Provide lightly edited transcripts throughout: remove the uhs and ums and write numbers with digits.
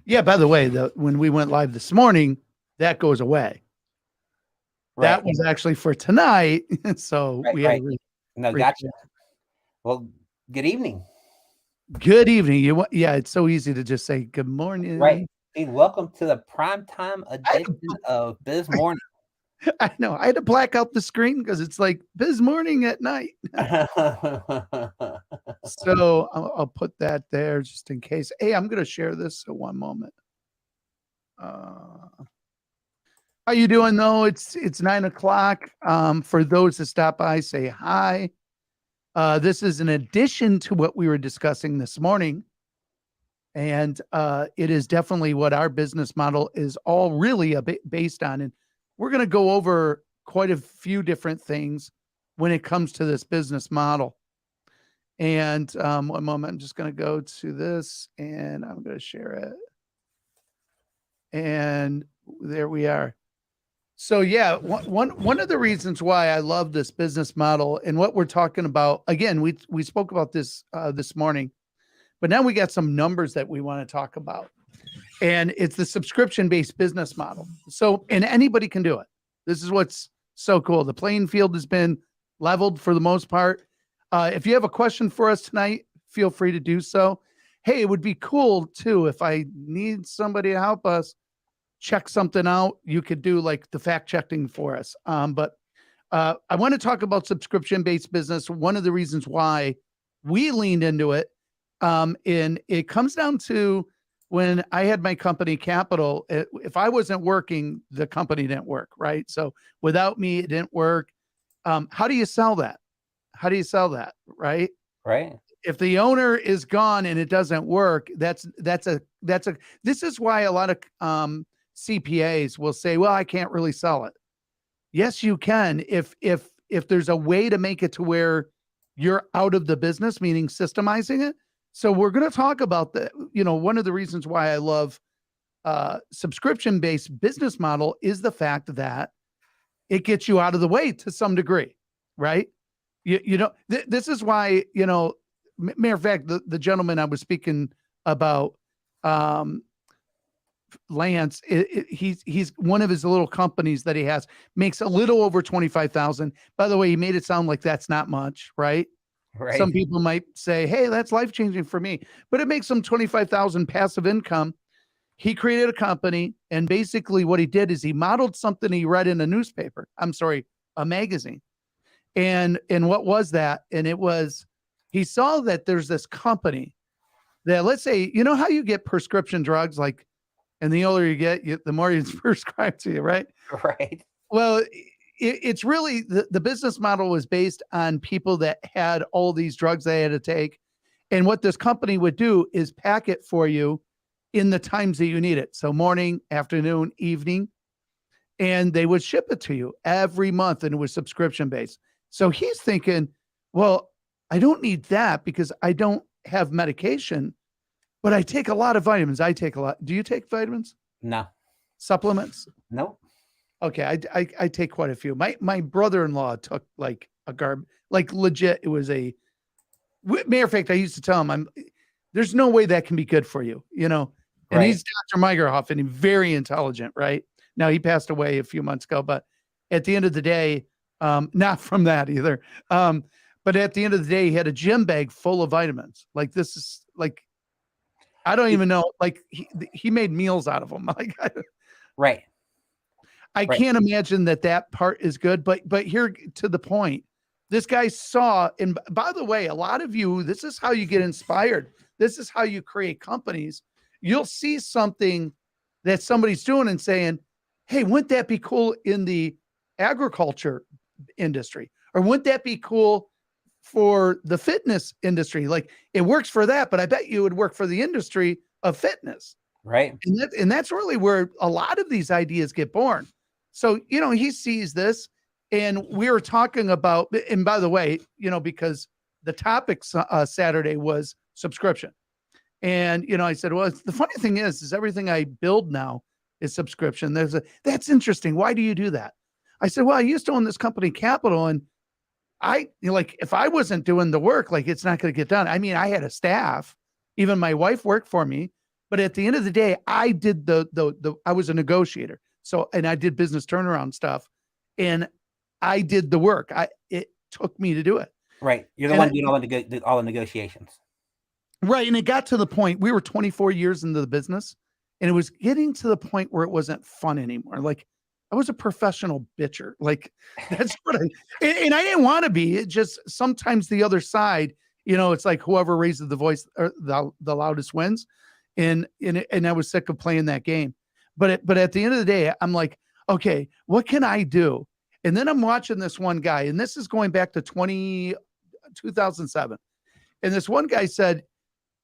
Yeah, by the way, when we went live this morning, that goes away. Right. That was actually for tonight, so Right. we had to Right. No, re gotcha. Well, good evening. Good evening. Yeah, it's so easy to just say good Right. morning. Hey, welcome to the primetime I had edition of Biz Morning. I know. I had to black out the screen because it's like Biz morning at night. So I'll put that there just in case. Hey, I'm gonna share this. So one moment. Uh, how you doing though? It's 9 o'clock. For those that stop by, say hi. This is an addition to what we were discussing this morning. And it is definitely what our business model is all really based on. And we're going to go over quite a few different things when it comes to this business model. And one moment, I'm just going to go to this and I'm going to share it. And there we are. So yeah, one of the reasons why I love this business model and what we're talking about, again, we spoke about this this morning, but now we got some numbers that we want to talk about. And it's the subscription-based business model. So, and anybody can do it. This is what's so cool. The playing field has been leveled for the most part. If you have a question for us tonight, feel free to do so. Hey, it would be cool too if I need somebody to help us check something out. You could do like the fact checking for us. But I want to talk about subscription-based business. One of the reasons why we leaned into it, and it comes down to when I had my company Capital. If I wasn't working, the company didn't work, right? So without me, it didn't work. How do you sell that? How do you sell that, right? Right. If the owner is gone and it doesn't work, that's a this is why a lot of CPAs will say, well, I can't really sell it. Yes, you can if there's a way to make it to where you're out of the business, meaning systemizing it. So we're going to talk about the, one of the reasons why I love subscription-based business model is the fact that it gets you out of the way to some degree, right? This is why, matter of fact, the gentleman I was speaking about, Lance, he's one of his little companies that he has makes a little over 25,000. By the way, he made it sound like that's not much, right? Right. Some people might say, "Hey, that's life changing for me," but it makes him 25,000 passive income. He created a company, and basically, what he did is he modeled something he read in a newspaper. I'm sorry, a magazine. And what was that? And it was he saw that there's this company that, let's say, you know how you get prescription drugs, like, and the older you get, the more it's prescribed to you, right? Right. Well, it's really the business model was based on people that had all these drugs they had to take. And what this company would do is pack it for you in the times that you need it. So morning, afternoon, evening, and they would ship it to you every month. And it was subscription based. So he's thinking, well, I don't need that because I don't have medication, but I take a lot of vitamins. I take a lot. Do you take vitamins? No. Supplements? Nope. Okay, I take quite a few. My brother-in-law took like a like legit. It was a matter of fact. I used to tell him, there's no way that can be good for you, And Right. he's Dr. Meigerhoff and he's very intelligent, right? Now he passed away a few months ago, but at the end of the day, not from that either. But at the end of the day, he had a gym bag full of vitamins. Like this is like I don't even know. Like he made meals out of them. Like Right. I Right. can't imagine that part is good, but here to the point. This guy saw, and by the way, a lot of you, this is how you get inspired. This is how you create companies. You'll see something that somebody's doing and saying, "Hey, wouldn't that be cool in the agriculture industry? Or wouldn't that be cool for the fitness industry? Like it works for that, but I bet you it would work for the industry of fitness." Right. And that's really where a lot of these ideas get born. So, he sees this and we were talking about, and by the way, because the topic Saturday was subscription. And, I said, well, the funny thing is everything I build now is subscription. That's interesting. Why do you do that? I said, well, I used to own this company Capital and like, if I wasn't doing the work, like it's not going to get done. I mean, I had a staff, even my wife worked for me, But at the end of the day, I did I was a negotiator. So, and I did business turnaround stuff, and I did the work. It took me to do it. Right. You're the And one doing all the negotiations. Right. And it got to the point, we were 24 years into the business, and it was getting to the point where it wasn't fun anymore. Like, I was a professional bitcher. Like, that's what and I didn't want to be. It just sometimes the other side, it's like whoever raises the voice or the loudest wins. And I was sick of playing that game. But at the end of the day, I'm like, okay, what can I do? And then I'm watching this one guy, and this is going back to 2007. And this one guy said,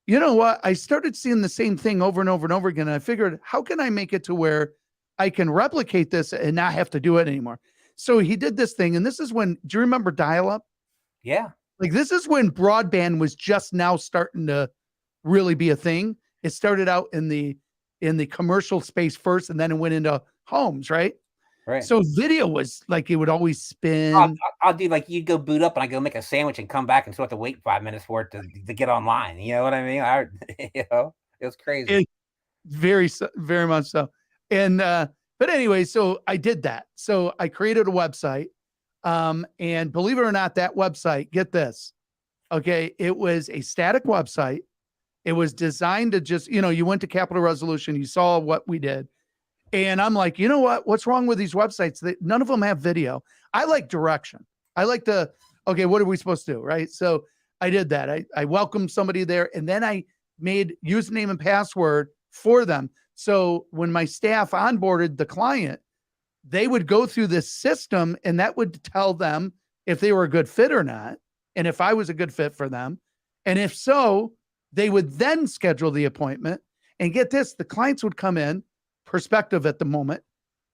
you know what? I started seeing the same thing over and over and over again. And I figured, how can I make it to where I can replicate this and not have to do it anymore? So he did this thing. And this is when, do you remember dial-up? Yeah. Like, this is when broadband was just now starting to really be a thing. It started out in the commercial space first, and then it went into homes, right? Right. So video was like, it would always spin. I'll do like, you'd go boot up and I go make a sandwich and come back and still have to wait 5 minutes for it to get online. You know what I mean? It was crazy. Very, very much so. And, but anyway, so I did that. So I created a website. And believe it or not, that website, get this. Okay. It was a static website. It was designed to just, you went to Capital Resolution, you saw what we did. And I'm like, you know what? What's wrong with these websites? None of them have video. I like direction. I like okay, what are we supposed to do? Right. So I did that. I welcomed somebody there, and then I made username and password for them. So when my staff onboarded the client, they would go through this system, and that would tell them if they were a good fit or not, and if I was a good fit for them. And if so, they would then schedule the appointment. And get this, the clients would come in, perspective at the moment,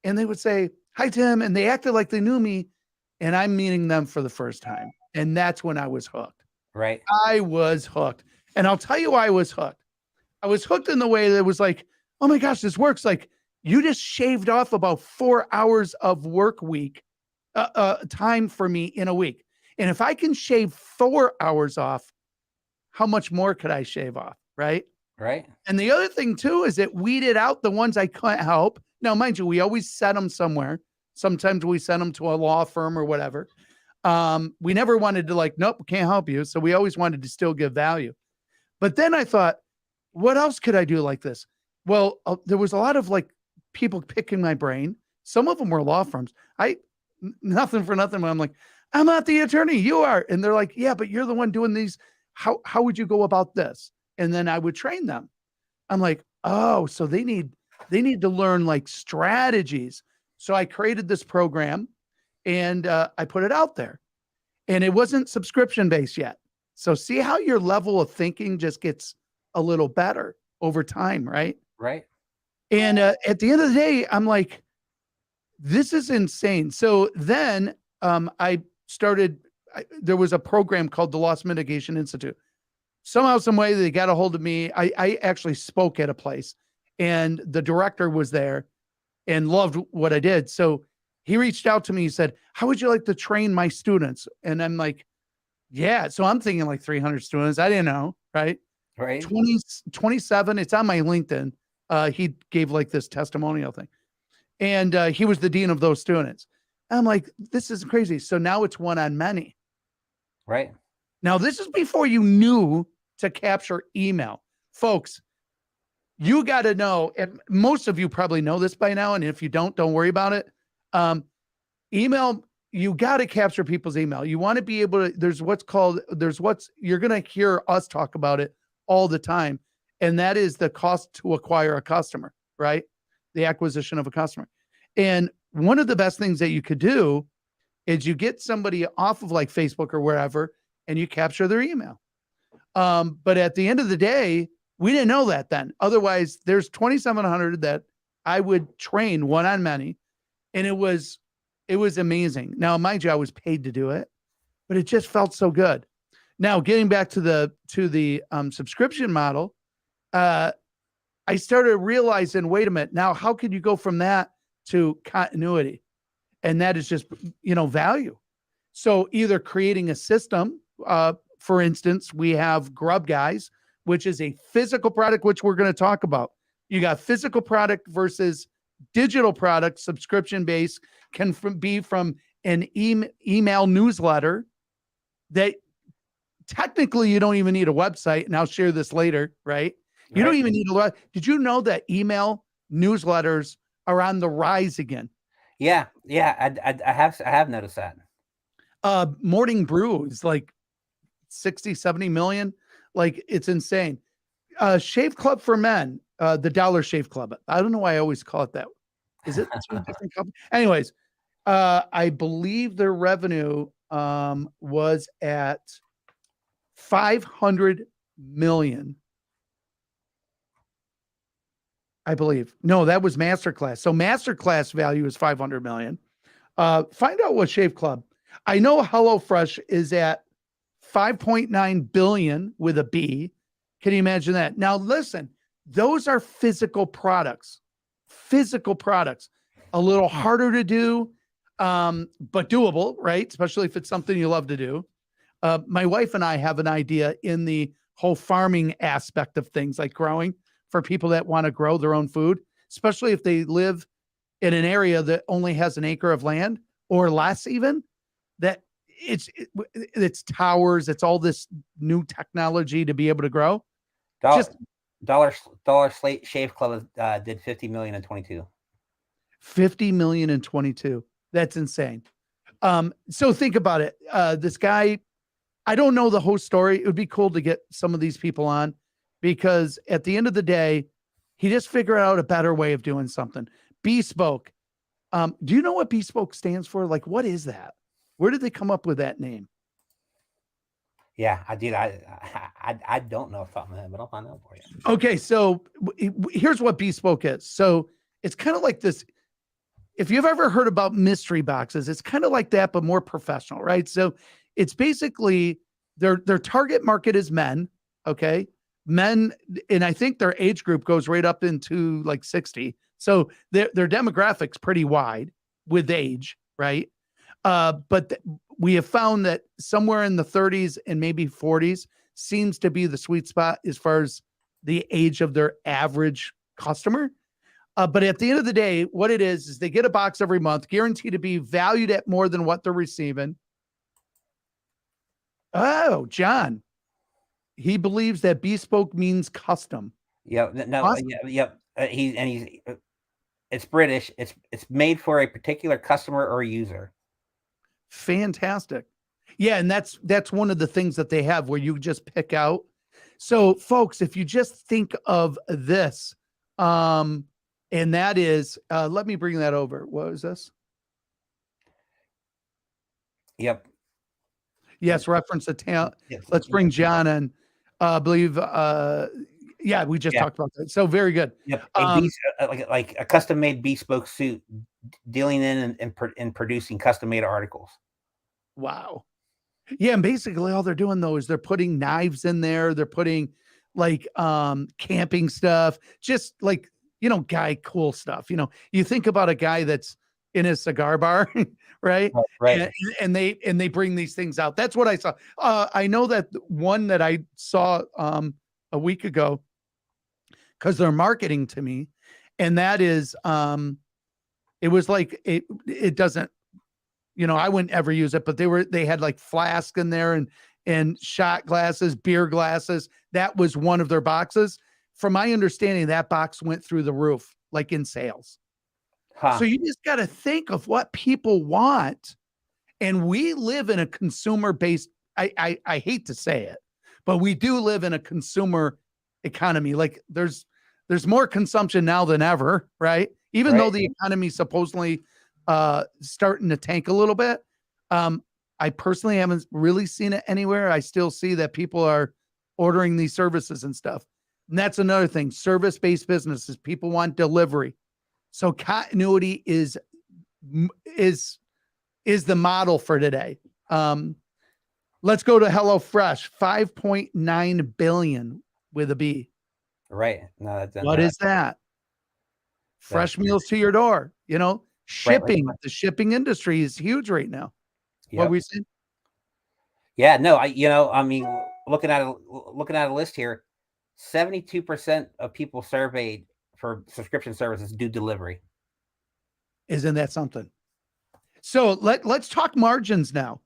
and they would say, hi, Tim. And they acted like they knew me, and I'm meeting them for the first time. And that's when I was hooked. Right. I was hooked. And I'll tell you why I was hooked. I was hooked in the way that it was like, oh my gosh, this works. Like, you just shaved off about 4 hours of work week time for me in a week. And if I can shave 4 hours off, how much more could I shave off? Right. Right. And the other thing too, is it weeded out the ones I couldn't help. Now, mind you, we always sent them somewhere. Sometimes we sent them to a law firm or whatever. We never wanted to like, nope, can't help you. So we always wanted to still give value. But then I thought, what else could I do like this? Well, there was a lot of like people picking my brain. Some of them were law firms. Nothing for nothing. But I'm like, I'm not the attorney, you are. And they're like, yeah, but you're the one doing these. How would you go about this? And then I would train them. I'm like, oh, so they need to learn like strategies. So I created this program, and I put it out there, and it wasn't subscription based yet. So see how your level of thinking just gets a little better over time, right? Right. And at the end of the day, I'm like, this is insane. So then there was a program called the Loss Mitigation Institute. Somehow, some way, they got a hold of me. I actually spoke at a place, and the director was there and loved what I did. So he reached out to me. He said, how would you like to train my students? And I'm like, yeah. So I'm thinking like 300 students. I didn't know. Right. Right. 27. It's on my LinkedIn. He gave like this testimonial thing, and he was the dean of those students. I'm like, this is crazy. So now it's one on many. Right. Now, this is before you knew to capture email. Folks, you got to know, and most of you probably know this by now, and if you don't worry about it. Email, you got to capture people's email. You want to be able to, you're going to hear us talk about it all the time, and that is the cost to acquire a customer, right? The acquisition of a customer. And one of the best things that you could do is you get somebody off of like Facebook or wherever, and you capture their email. But at the end of the day, we didn't know that then. Otherwise, there's 2,700 that I would train one on many, and it was amazing. Now, mind you, I was paid to do it, but it just felt so good. Now, getting back to the subscription model, I started realizing, wait a minute, now how can you go from that to continuity? And that is just, value. So either creating a system, for instance, we have Grub Guys, which is a physical product, which we're going to talk about. You got physical product versus digital product, subscription based, can be from an email newsletter that technically you don't even need a website. And I'll share this later, right? You don't even need a lot. Did you know that email newsletters are on the rise again? Yeah. I have noticed that. Morning Brew is like 60, 70 million. Like, it's insane. Shave Club for Men, the Dollar Shave Club. I don't know why I always call it that. Is it two different companies? Anyways, I believe their revenue was at 500 million. I believe. No, that was Masterclass. So Masterclass value is 500 million. Find out what Shave Club. I know HelloFresh is at 5.9 billion with a B. Can you imagine that? Now, listen, those are physical products. Physical products. A little harder to do, but doable, right? Especially if it's something you love to do. My wife and I have an idea in the whole farming aspect of things, like growing, for people that want to grow their own food, especially if they live in an area that only has an acre of land or less, even. That it's towers, it's all this new technology to be able to grow. Dollar Shave Club did 50 million in 22. 50 million in 22. That's insane. So think about it. This guy, I don't know the whole story. It would be cool to get some of these people on, because at the end of the day, he just figured out a better way of doing something. Bespoke. Do you know what Bespoke stands for? Like, what is that? Where did they come up with that name? Yeah, I did. I don't know off the top of my head, but I'll find out for you. Okay, so here's what Bespoke is. So it's kind of like this. If you've ever heard about mystery boxes, it's kind of like that, but more professional, right? So it's basically their target market is men. Okay. Men, and I think their age group goes right up into like 60. So their demographic's pretty wide with age, right? But we have found that somewhere in the 30s and maybe 40s seems to be the sweet spot as far as the age of their average customer. But at the end of the day, what it is they get a box every month, guaranteed to be valued at more than what they're receiving. Oh, John. He believes that bespoke means custom. Yeah, no, Awesome. yep. It's British. It's made for a particular customer or user. Fantastic. Yeah, and that's one of the things that they have where you just pick out. So, folks, if you just think of this, and that is, let me bring that over. What is this? Yep. Yes, reference to talent. Yes. Let's bring John in. I believe, yeah, we just talked about that. So very good. Yep. Like a custom made bespoke suit, dealing in and producing custom made articles. Wow. Yeah, and basically all they're doing though is they're putting knives in there. They're putting like camping stuff, just like, guy cool stuff. You think about a guy that's in his cigar bar, right? Right. And they bring these things out. That's what I saw. I know that one that I saw a week ago, because they're marketing to me, and that is it was like it doesn't, I wouldn't ever use it, but they had like flask in there and shot glasses, beer glasses. That was one of their boxes. From my understanding, that box went through the roof, like in sales. Huh. So you just got to think of what people want. And we live in a consumer-based, I hate to say it, but we do live in a consumer economy. Like there's more consumption now than ever, right? Even though the economy supposedly starting to tank a little bit. I personally haven't really seen it anywhere. I still see that people are ordering these services and stuff. And that's another thing. Service-based businesses, people want delivery. So continuity is the model for today. Let's go to HelloFresh, 5.9 billion with a B. Right. No, what is that? Fresh meals to your door. Shipping. Right. The shipping industry is huge right now. Yep. What we see? Yeah. No. I mean, looking at a list here, 72% of people surveyed for subscription services do delivery. Isn't that something? So let's talk margins now.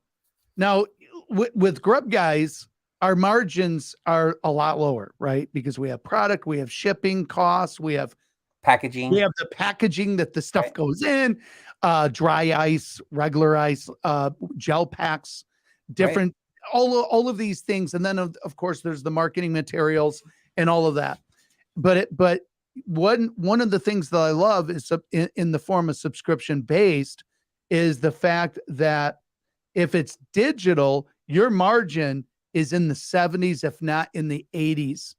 Now, with Grub Guys, our margins are a lot lower, right? Because we have product, we have shipping costs, we have Packaging. the packaging that the stuff Right. goes in, dry ice, regular ice, gel packs, different, all of these things. And then of course there's the marketing materials and all of that. But one of the things that I love is in the form of subscription based is the fact that if it's digital, your margin is in the 70s, if not in the 80s,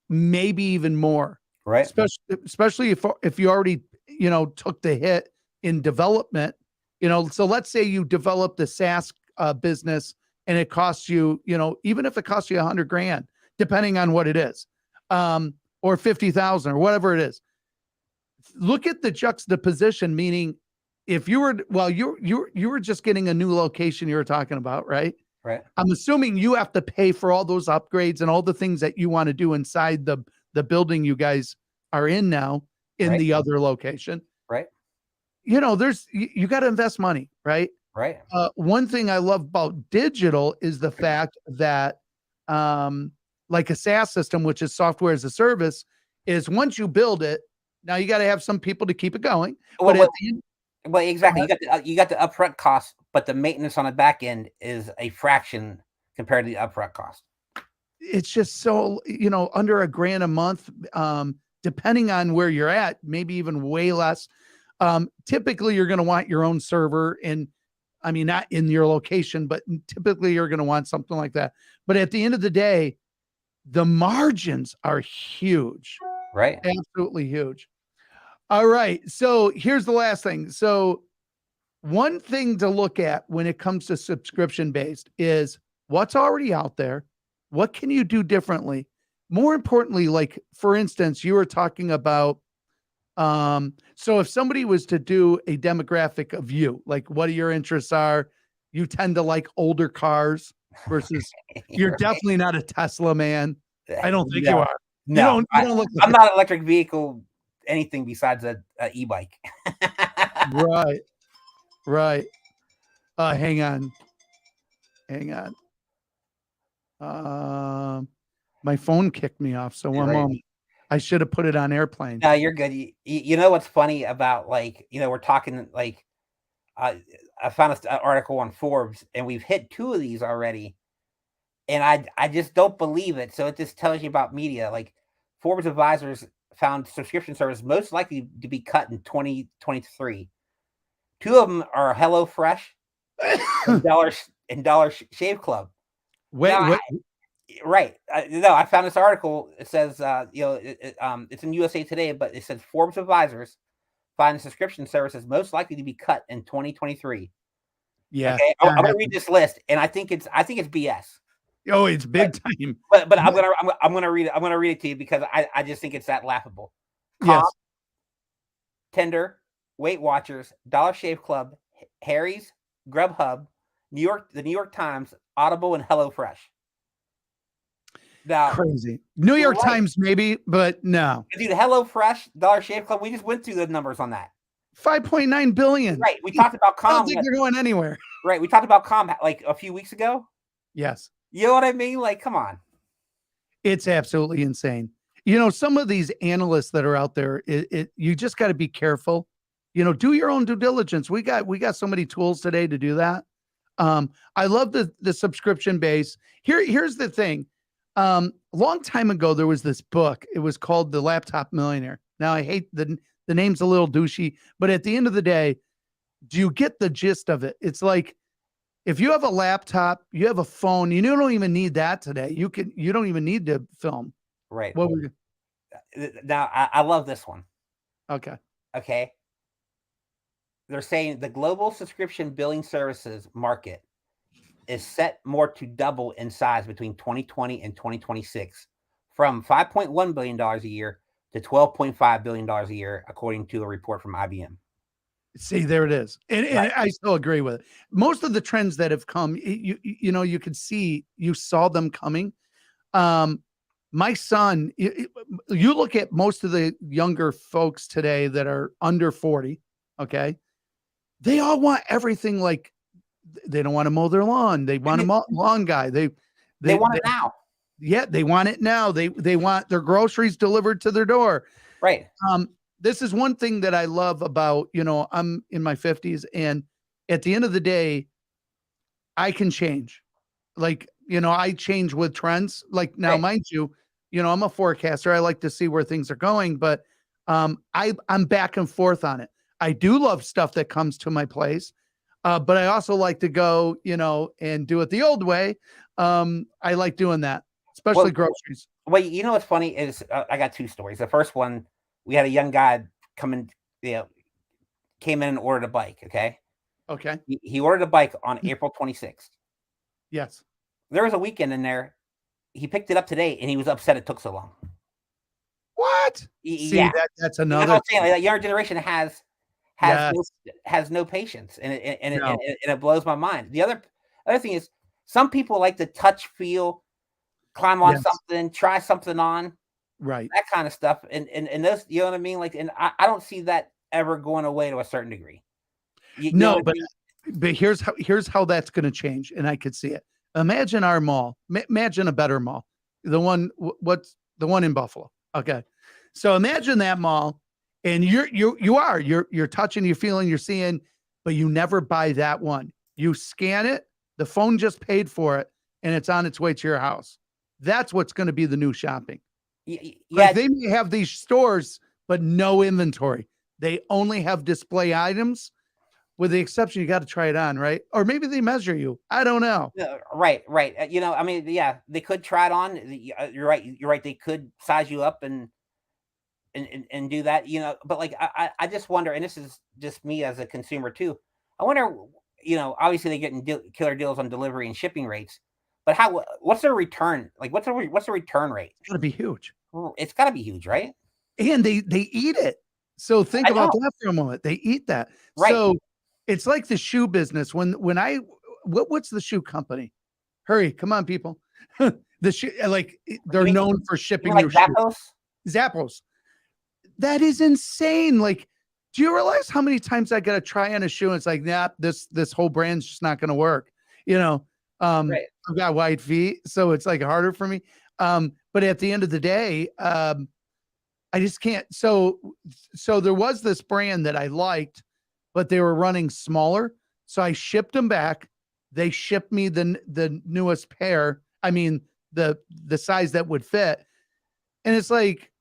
maybe even more. Right. Especially if you already, took the hit in development, so let's say you develop the SaaS business and it costs you, even if it costs you $100,000, depending on what it is, or 50,000 or whatever it is. Look at the juxtaposition, meaning if you were just getting a new location you were talking about, right? Right. I'm assuming you have to pay for all those upgrades and all the things that you want to do inside the building you guys are in now in the other location. Right. You got to invest money, right? Right. One thing I love about digital is the fact that, like a SaaS system, which is software as a service, is once you build it, now you got to have some people to keep it going. Well, exactly. You got the upfront cost, but the maintenance on the back end is a fraction compared to the upfront cost. It's just so, under $1,000 a month, depending on where you're at, maybe even way less. Typically you're going to want your own server, and I mean, not in your location, but typically you're going to want something like that. But at the end of the day, the margins are huge. Right. Absolutely huge. All right. So here's the last thing. So one thing to look at when it comes to subscription based is what's already out there. What can you do differently? More importantly, like for instance, you were talking about, so if somebody was to do a demographic of you, like what your interests are, you tend to like older cars versus you're definitely not a Tesla man. I don't think you are. No, you don't look like I'm not an electric vehicle, anything besides a e-bike. Right. Hang on. My phone kicked me off. So one moment. I should have put it on airplane. No, you're good. You know what's funny about we're talking I found an article on Forbes and we've hit 2 of these already. And I just don't believe it. So it just tells you about media. Like Forbes advisors found subscription service most likely to be cut in 2023. 2 of them are HelloFresh and Dollar Shave Club. Wait. Right. No, I found this article. It says, it's in USA Today, but it says Forbes advisors find the subscription services most likely to be cut in 2023. Yeah. Okay. I'm going to read this list, and I think it's BS. Oh, it's big time. But I'm gonna read it. I'm gonna read it to you because I just think it's that laughable. Yes. Tinder, Weight Watchers, Dollar Shave Club, Harry's, Grubhub, the New York Times, Audible, and HelloFresh. Now, crazy. New York Times maybe, but no. Dude, HelloFresh, Dollar Shave Club, we just went through the numbers on that. 5.9 billion. Right. We talked about I don't think they're going anywhere. Right. We talked about Com like a few weeks ago. Yes. You know what I mean? Like, come on. It's absolutely insane. Some of these analysts that are out there, you just got to be careful. Do your own due diligence. We got so many tools today to do that. I love the subscription base. Here's the thing. A long time ago, there was this book. It was called The Laptop Millionaire. Now, I hate the name's a little douchey, but at the end of the day, do you get the gist of it? It's like, if you have a laptop, you have a phone, you don't even need that today. You don't even need to film. Right. Now, I love this one. Okay. They're saying the global subscription billing services market is set more to double in size between 2020 and 2026 from $5.1 billion a year to $12.5 billion a year, according to a report from IBM. See, there it is. And I still agree with it. Most of the trends that have come, you could see, you saw them coming. My son, you look at most of the younger folks today that are under 40, okay? They all want everything like they don't want to mow their lawn. They want a lawn guy. They They want it now. yeah, they want it now. They want their groceries delivered to their door. Right. This is one thing that I love about, I'm in my 50s, and at the end of the day, I can change. Like, I change with trends. Like now, Right. mind you, I'm a forecaster. I like to see where things are going, but I'm back and forth on it. I do love stuff that comes to my place. But I also like to go, and do it the old way. I like doing that, especially groceries. Well, what's funny is I got two stories. The first one, we had a young guy come in, came in and ordered a bike. Okay. Okay. He ordered a bike on April 26th. Yes. There was a weekend in there. He picked it up today and he was upset it took so long. What? See, Yeah. that's You know another. what I'm saying? Like, that younger generation has Yes. no patience, and No. it blows my mind. The other thing is, some people like to touch, feel, climb on Yes. something, try something on, Right. that kind of stuff, and those, you know what I mean? Like, and I don't see that ever going away to a certain degree. You know No, what I but mean? here's how that's going to change, and I could see it. Imagine our mall. Imagine a better mall. The one what's the one in Buffalo? Okay, so imagine that mall, and you're touching, you're feeling, you're seeing, but you never buy that one. You scan it, the phone just paid for it, and it's on its way to your house. That's what's going to be the new shopping. Yeah, Like they may have these stores, but no inventory. They only have display items, with the exception you got to try it on, right? Or maybe they measure you. I don't know. right, right. I mean, yeah, they could try it on. You're right. You're right. They could size you up and do that. But like I just wonder, and this is just me as a consumer too. I wonder. Obviously they're getting killer deals on delivery and shipping rates, but what's their return? Like, what's the return rate? It's got to be huge. It's got to be huge, right? And they eat it. So think I about know. that for a moment. They eat that. Right. So it's like the shoe business. What's the shoe company? Hurry, come on, people. The shoe, like they're known for shipping Like your shoes. Zappos? Zappos. That is insane. Like, do you realize how many times I got to try on a shoe and it's like, nah, this whole brand's just not going to work. Right. I've got wide feet, so it's like harder for me. But at the end of the day, I just can't. So there was this brand that I liked, but they were running smaller. So I shipped them back. They shipped me the newest pair. I mean, the size that would fit. And it's like,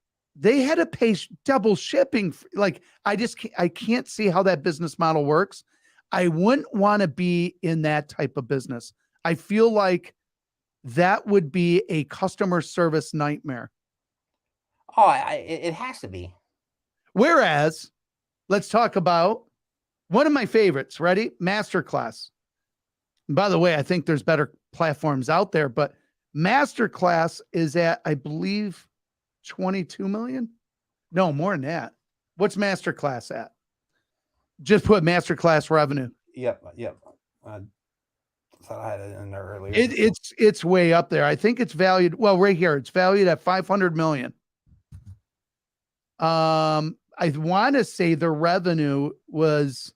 they had to pay double shipping. Like, I can't see how that business model works. I wouldn't want to be in that type of business. I feel like that would be a customer service nightmare. Oh, it has to be. Whereas, let's talk about one of my favorites. Ready? Masterclass. And by the way, I think there's better platforms out there, but Masterclass is at, I believe, 22 million. No, more than that. What's Masterclass at? Just put Masterclass revenue. Yep. I thought I had it in there earlier. It's way up there. I think it's valued. Well, right here, it's valued at 500 million. I want to say the revenue was.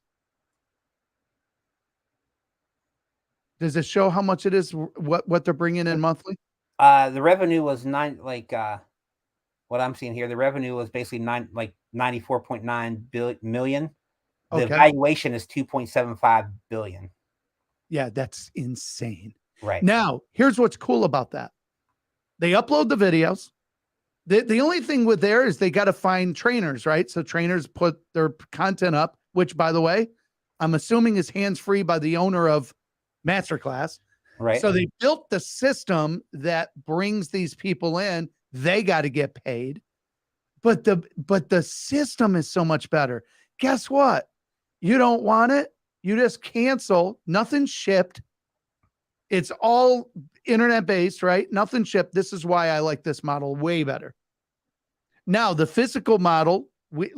Does it show how much it is? What they're bringing in monthly? The revenue was what I'm seeing here. The revenue was basically 94.9 million. The valuation is 2.75 billion. Yeah, that's insane. Right. Now, here's what's cool about that. They upload the videos. The only thing with there is they got to find trainers, right? So trainers put their content up, which, by the way, I'm assuming is hands-free by the owner of Masterclass. Right. So they built the system that brings these people in. They got to get paid. But the system is so much better. Guess what? You don't want it. You just cancel. Nothing shipped. It's all internet based, right? Nothing shipped. This is why I like this model way better. Now, the physical model, we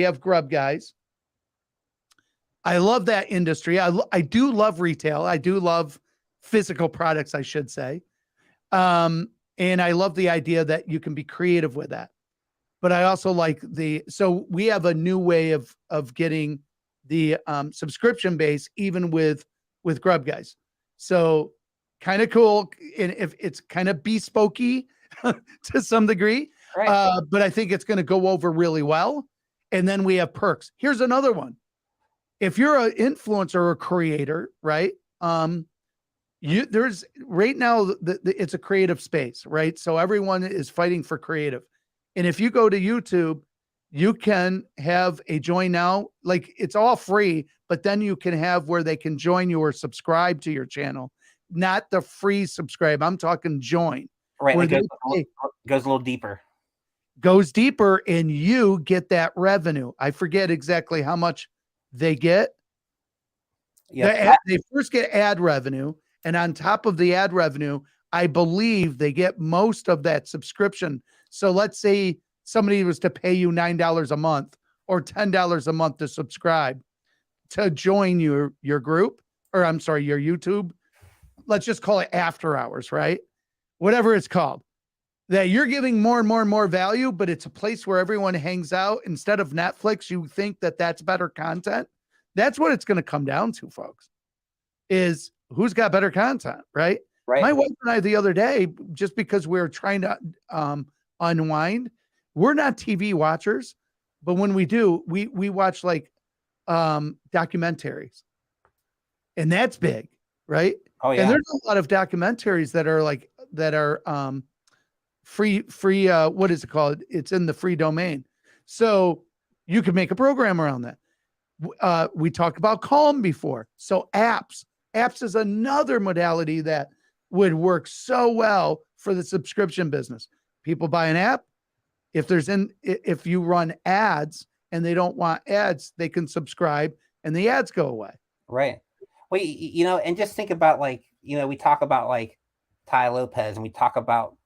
have Grub Guys. I love that industry. I do love retail. I do love physical products, I should say. And And I love the idea that you can be creative with that. But I also like so we have a new way of getting the subscription base, even with Grub Guys. So kind of cool. And if it's kind of bespokey to some degree, Right. but I think it's going to go over really well. And then we have perks. Here's another one. If you're an influencer or creator, right? There's right now it's a creative space, right? So everyone is fighting for creative. And if you go to YouTube, you can have a join now, like it's all free, but then you can have where they can join you or subscribe to your channel, not the free subscribe. I'm talking join. Right. Where It goes a little deeper. Goes deeper and you get that revenue. I forget exactly how much they get. Yeah. They first get ad revenue. And on top of the ad revenue, I believe they get most of that subscription. So let's say somebody was to pay you $9 a month or $10 a month to subscribe to join your group, or I'm sorry, your YouTube. Let's just call it after hours, right? Whatever it's called. That you're giving more and more and more value, but it's a place where everyone hangs out. Instead of Netflix, you think that that's better content. That's what it's going to come down to, folks, is who's got better content, right? Right. My wife and I the other day, just because we're trying to unwind, we're not TV watchers, but when we do, we watch like documentaries, and that's big, right? Oh yeah. And there's a lot of documentaries that are free. What is it called? It's in the free domain, so you can make a program around that. We talked about Calm before, so apps is another modality that would work so well for the subscription business. People buy an app. If you run ads and they don't want ads, they can subscribe and the ads go away. Right. Well, and just think about we talk about like Tai Lopez and we talk about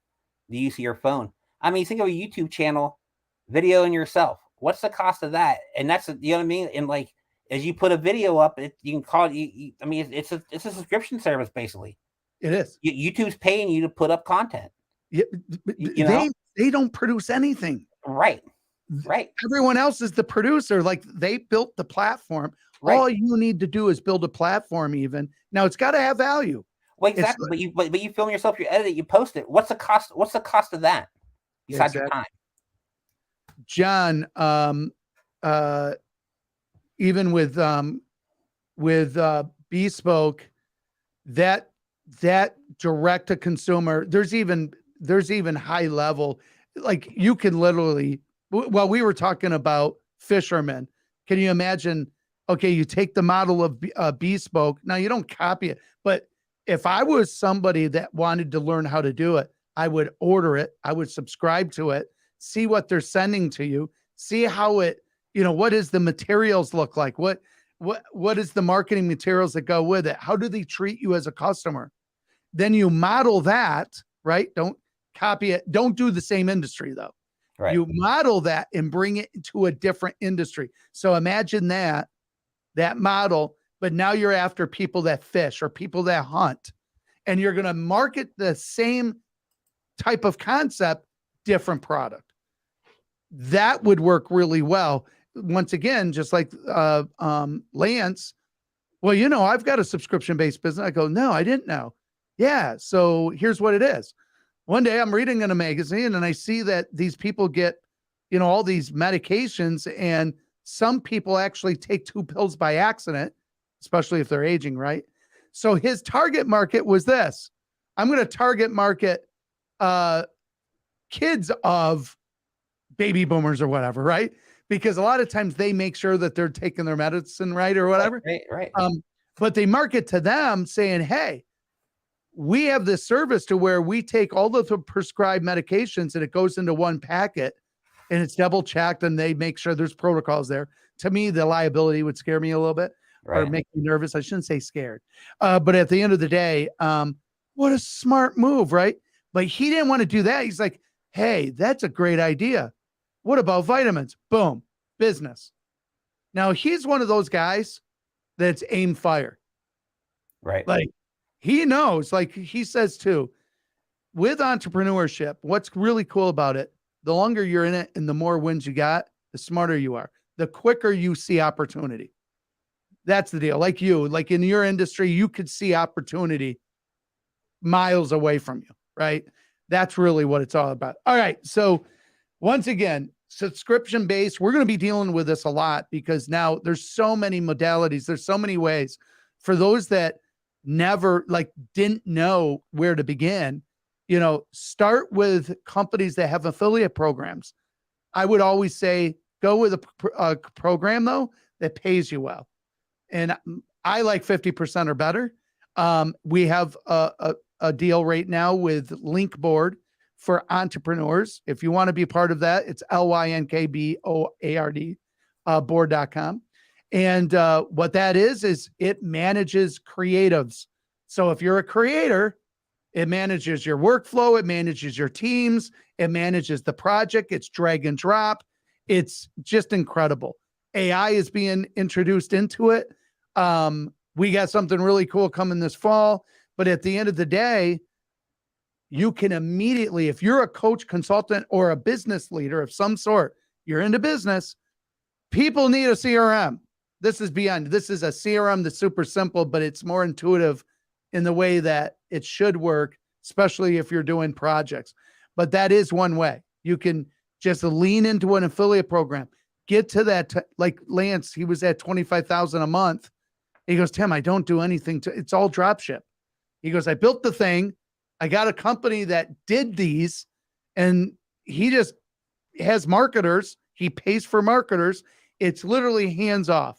the use of your phone. I mean, think of a YouTube channel, videoing yourself. What's the cost of that? And that's, you know what I mean? And like, as you put a video up, you can call it, I mean, it's a subscription service, basically. It is. YouTube's paying you to put up content. Yeah, they don't produce anything. Right. Everyone else is the producer. Like they built the platform. Right. All you need to do is build a platform. Even now, it's got to have value. Well, exactly. But you film yourself, you edit it, you post it. What's the cost? What's the cost of that besides your time? John, even with Bespoke, that direct to consumer, there's even high level, like you can literally, well, we were talking about fishermen. Can you imagine? Okay, you take the model of Bespoke. Now you don't copy it, but if I was somebody that wanted to learn how to do it, I would order it. I would subscribe to it, see what they're sending to you, see how it, what does the materials look like? What is the marketing materials that go with it? How do they treat you as a customer? Then you model that, right? Don't copy it. Don't do the same industry though. Right. You model that and bring it to a different industry. So imagine that model, but now you're after people that fish or people that hunt, and you're going to market the same type of concept, different product. That would work really well. Once again, just like Lance, well, I've got a subscription-based business. I go, no, I didn't know. Yeah, so here's what it is. One day I'm reading in a magazine and I see that these people get, all these medications, and some people actually take 2 pills by accident, especially if they're aging, right? So his target market was this. I'm going to target market kids of baby boomers or whatever, right? Because a lot of times they make sure that they're taking their medicine right or whatever. Right. But they market to them saying, hey, we have this service to where we take all of the prescribed medications and it goes into one packet and it's double checked and they make sure there's protocols there. To me, the liability would scare me a little bit or make me nervous. I shouldn't say scared. But at the end of the day, what a smart move, right? But he didn't want to do that. He's like, hey, that's a great idea. What about vitamins? Boom, business. Now he's one of those guys that's aim fire. Right. Like he knows, like he says too, with entrepreneurship, what's really cool about it, the longer you're in it and the more wins you got, the smarter you are, the quicker you see opportunity. That's the deal. Like you, like in your industry, you could see opportunity miles away from you, right? That's really what it's all about. All right. So once again, subscription based, we're going to be dealing with this a lot because now there's so many modalities. There's so many ways for those that never didn't know where to begin, start with companies that have affiliate programs. I would always say go with a program though that pays you well. And I like 50% or better. We have a deal right now with Linkboard for entrepreneurs. If you want to be part of that, it's LYNKBOARD, board.com. And what that is it manages creatives. So if you're a creator, it manages your workflow, it manages your teams, it manages the project, it's drag and drop. It's just incredible. AI is being introduced into it. We got something really cool coming this fall, but at the end of the day, you can immediately, if you're a coach, consultant, or a business leader of some sort, you're into business, people need a CRM. This is a CRM that's super simple, but it's more intuitive in the way that it should work, especially if you're doing projects. But that is one way. You can just lean into an affiliate program, get to that, like Lance, he was at 25,000 a month. He goes, Tim, I don't do anything it's all drop ship. He goes, I built the thing. I got a company that did these, and he just has marketers. He pays for marketers. It's literally hands-off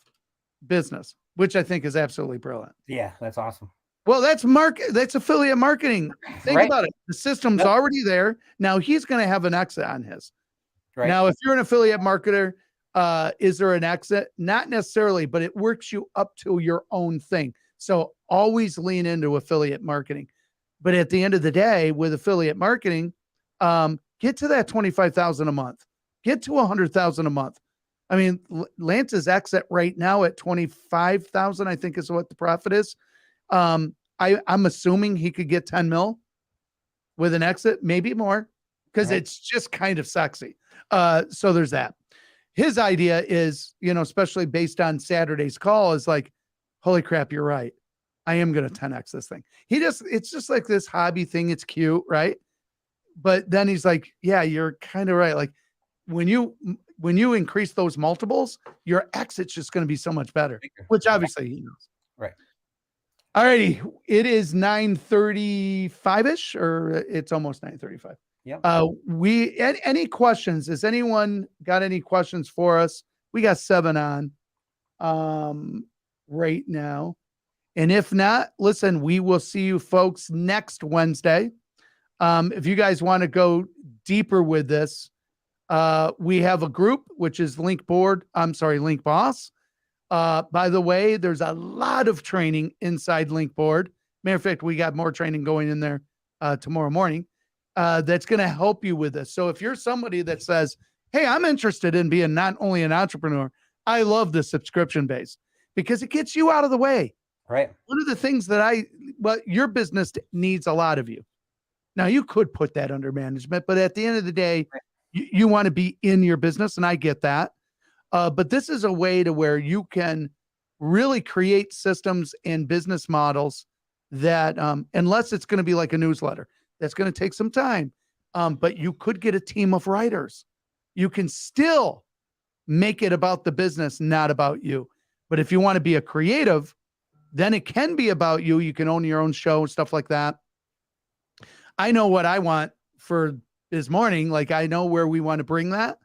business, which I think is absolutely brilliant. Yeah, that's awesome. Well, that's affiliate marketing. Think Right. about it. The system's already there. Now he's going to have an exit on his. Right. Now, if you're an affiliate marketer, is there an exit? Not necessarily, but it works you up to your own thing. So always lean into affiliate marketing. But at the end of the day, with affiliate marketing, get to that 25,000 a month, get to 100,000 a month. I mean, Lance's exit right now at 25,000, I think is what the profit is. I'm assuming he could get 10 mil with an exit, maybe more, because it's just kind of sexy. So there's that. His idea is, especially based on Saturday's call, is like, holy crap, you're right. I am going to 10X this thing. It's just like this hobby thing. It's cute, right? But then he's like, yeah, you're kind of right. Like when you increase those multiples, your exit's just going to be so much better, which obviously he knows. Right. All righty. It is 9:35-ish, or it's almost 9:35. Yeah. Any questions? Has anyone got any questions for us? We got 7 on right now. And if not, listen, we will see you folks next Wednesday. If you guys want to go deeper with this, we have a group, which is Link Boss. By the way, there's a lot of training inside Linkboard. Matter of fact, we got more training going in there tomorrow morning that's going to help you with this. So if you're somebody that says, hey, I'm interested in being not only an entrepreneur, I love the subscription base because it gets you out of the way. Right. One of the things that your business needs a lot of you. Now, you could put that under management, but at the end of the day, you want to be in your business, and I get that. But this is a way to where you can really create systems and business models that, unless it's going to be like a newsletter, that's going to take some time. But you could get a team of writers. You can still make it about the business, not about you. But if you want to be a creative, then it can be about you. You can own your own show and stuff like that. I know what I want for this morning. Like I know where we want to bring that,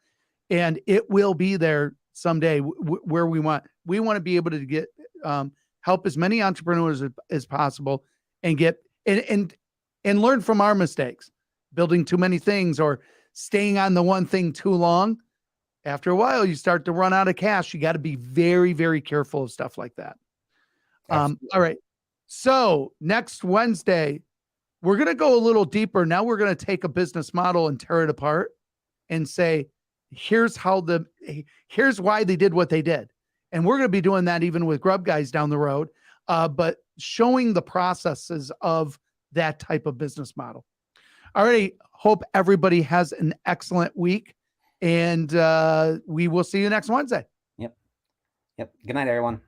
and it will be there someday where we want to be able to get, help as many entrepreneurs as possible and get, and learn from our mistakes, building too many things or staying on the one thing too long. After a while, you start to run out of cash. You got to be very, very careful of stuff like that. All right. So next Wednesday, we're going to go a little deeper. Now we're going to take a business model and tear it apart and say, here's why they did what they did. And we're going to be doing that even with Grub Guys down the road, but showing the processes of that type of business model. Alrighty. Hope everybody has an excellent week, and we will see you next Wednesday. Yep. Good night, everyone.